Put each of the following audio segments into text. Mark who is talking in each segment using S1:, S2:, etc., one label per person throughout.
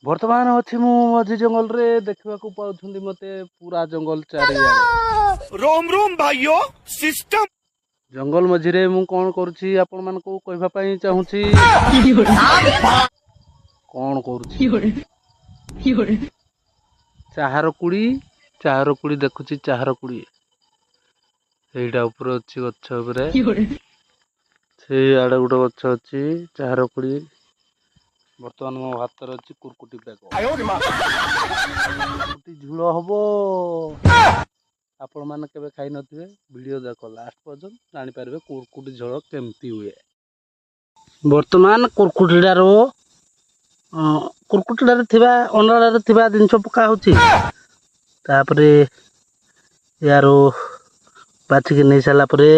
S1: बर्तमान अच्छी मु मझी जंगल रे देखा पाउछुंदी मते पूरा जंगल चारिआडे
S2: रोम रोम भाइयों सिस्टम
S1: जंगल मझिरे मु कौन करुछि आपण मानको कहबा पई चाहूछि कौन करुछि चाहार कुड़ी देखुछि चाहार कुड़ी एइडा ऊपर अछि गच्छ ऊपर से आडे गुटे गच्छ अछि चाहार कुड़ी बर्तमान मो हाथ रे अछि कुरकुटी बैग कुटी झुल हबो आपण माने केबे खाइ नथिबे वीडियो देखो लास्ट पर्यंत जानि पारबे कुरकुटी झोल केमती हुए वर्तमान कुरकुटीडारो कुरकुटीडारे थिबा अनडारे थिबा जिंस पका होछि तापरे यारो बाछि के नै साला परे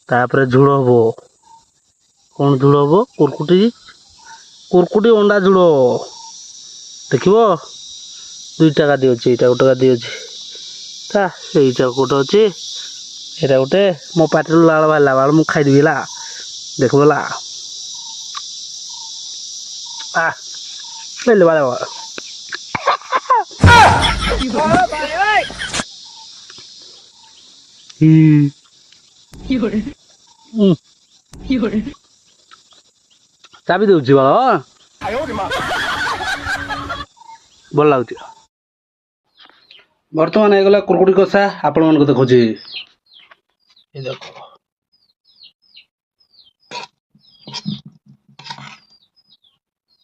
S1: तापरे झुल हबो कोन झुल हबो कुरकुटी अंडा झुल देखिबो 2 टाका दियोछि एटा 1 टाका दियोछि ता एटा कोट अछि एटा गोटे मो पाटी लाल भाला बाल मु खाइ दिबिला देखबोला आ ले बाले चाबी देउछि बाल भल लाଗୁଛି ବର୍ତ୍ତମାନ ହେଇଗଲା କୁରକୁଟି କଷା ଆପଣ ମାନଙ୍କୁ ଦେଖୁଛି ଏ ଦେଖ